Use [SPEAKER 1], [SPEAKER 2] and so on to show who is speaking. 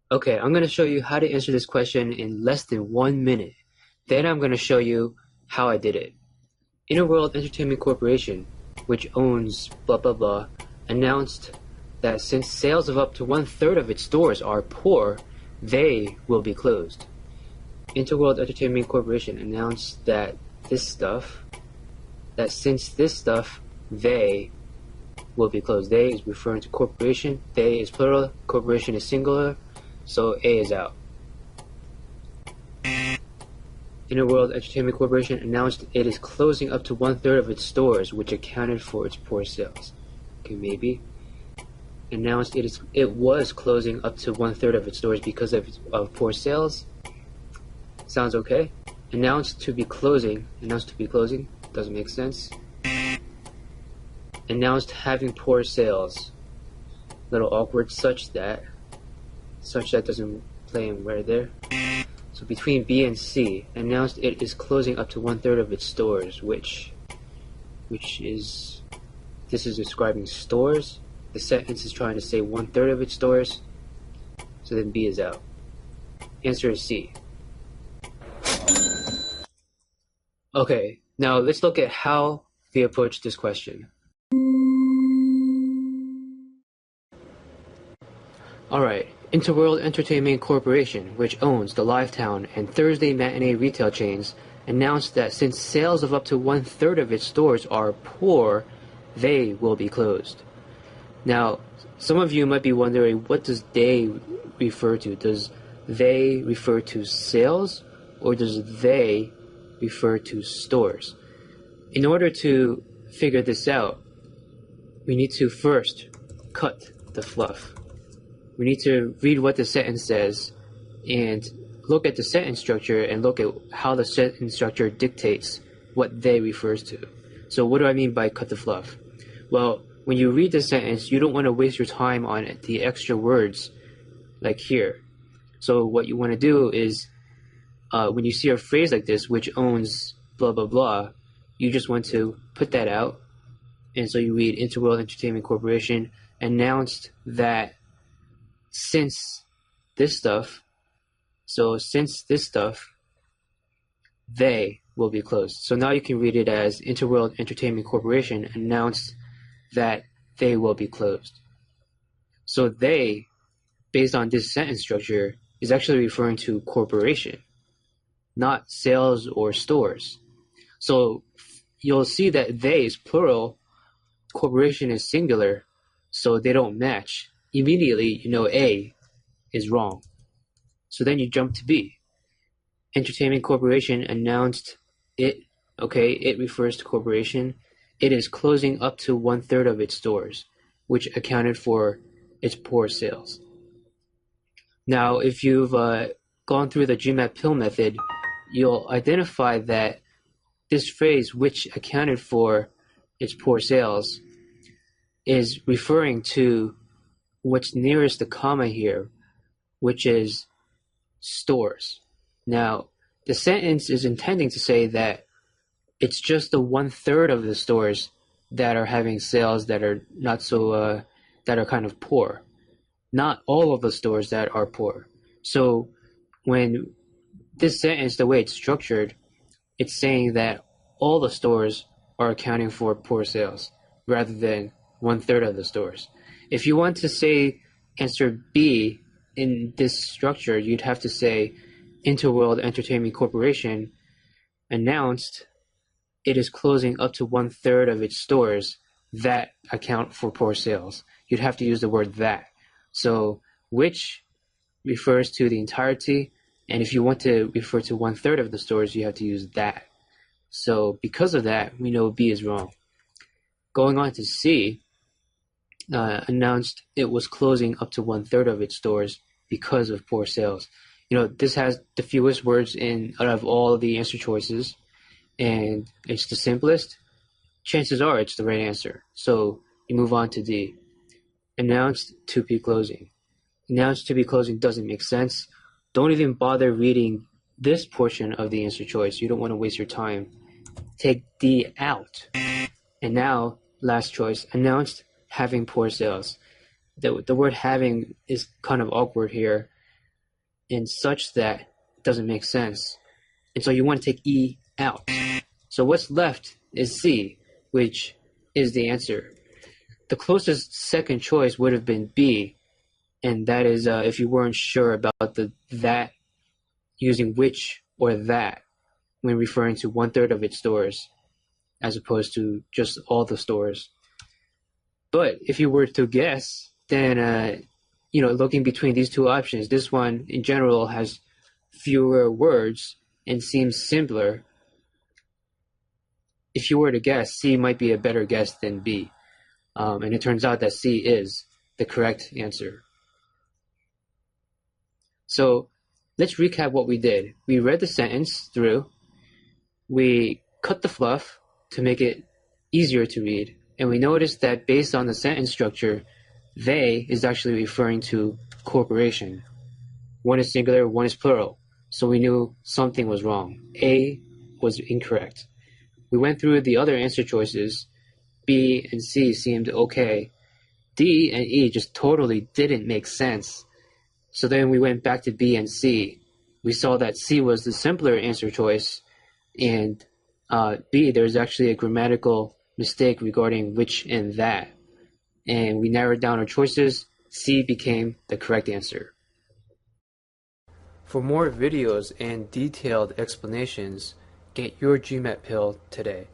[SPEAKER 1] Okay, I'm going to show you how to answer this question in less than 1 minute. Then I'm going to show you how I did it. Interworld Entertainment Corporation, which owns blah blah blah, announced that since sales of up to 1/3 of its stores are poor, they will be closed. Interworld Entertainment Corporation announced that since this stuff, they will be closed. They is referring to corporation, they is plural, corporation is singular, so A is out. Interworld Entertainment Corporation announced it is closing up to 1/3 of its stores, which accounted for its poor sales. Okay, maybe. Announced it was closing up to 1/3 of its stores because of poor sales. Sounds okay. Announced to be closing doesn't make sense. Announced having poor sales. Little awkward, such that doesn't play in right there. So between B and C, announced it is closing up to 1/3 of its stores, which is, this is describing stores. The sentence is trying to say 1/3 of its stores, so then B is out. Answer is C. Okay, now let's look at how we approach this question. Alright, Interworld Entertainment Corporation, which owns the Lifetown and Thursday Matinee retail chains, announced that since sales of up to 1/3 of its stores are poor, they will be closed. Now, some of you might be wondering, what does they refer to? Does they refer to sales, or does they refer to stores? In order to figure this out, we need to first cut the fluff. We need to read what the sentence says and look at the sentence structure and look at how the sentence structure dictates what they refers to. So what do I mean by cut the fluff? Well, when you read the sentence, you don't want to waste your time on the extra words like here. So what you want to do is, when you see a phrase like this, which owns blah blah blah, you just want to put that out. And so you read Interworld Entertainment Corporation announced that since this stuff, they will be closed. So now you can read it as Interworld Entertainment Corporation announced that they will be closed. So they, based on this sentence structure, is actually referring to corporation, not sales or stores. So you'll see that they is plural, corporation is singular, so they don't match. Immediately, you know A is wrong. So then you jump to B. Entertainment Corporation announced it. Okay, it refers to corporation. It is closing up to 1/3 of its stores, which accounted for its poor sales. Now, if you've gone through the GMAT pill method, you'll identify that this phrase, which accounted for its poor sales, is referring to what's nearest the comma here, which is stores. Now, the sentence is intending to say that it's just the 1/3 of the stores that are having sales that are not so, that are kind of poor. Not all of the stores that are poor. So when this sentence, the way it's structured, it's saying that all the stores are accounting for poor sales rather than 1/3 of the stores. If you want to say answer B in this structure, you'd have to say Interworld Entertainment Corporation announced it is closing up to 1/3 of its stores that account for poor sales. You'd have to use the word that. So which refers to the entirety, and if you want to refer to 1/3 of the stores, you have to use that. So because of that, we know B is wrong. Going on to C, announced it was closing up to 1/3 of its stores because of poor sales. You know, this has the fewest words out of all of the answer choices, and it's the simplest. Chances are it's the right answer. So you move on to D. Announced to be closing. Announced to be closing doesn't make sense. Don't even bother reading this portion of the answer choice. You don't want to waste your time. Take D out. And now, last choice, announced having poor sales. The word having is kind of awkward here. and such that it doesn't make sense. And so you want to take E out. So what's left is C, which is the answer. The closest second choice would have been B, and that is if you weren't sure about the that, using which or that when referring to 1/3 of its stores, as opposed to just all the stores. But if you were to guess, then looking between these two options, this one in general has fewer words and seems simpler. If you were to guess, C might be a better guess than B. And it turns out that C is the correct answer. So let's recap what we did. We read the sentence through, we cut the fluff to make it easier to read, and we noticed that based on the sentence structure, they is actually referring to corporation. One is singular, one is plural. So we knew something was wrong. A was incorrect. We went through the other answer choices. B and C seemed okay. D and E just totally didn't make sense. So then we went back to B and C. We saw that C was the simpler answer choice, and B, there's actually a grammatical mistake regarding which and that. And we narrowed down our choices. C became the correct answer. For more videos and detailed explanations, get your GMAT pill today.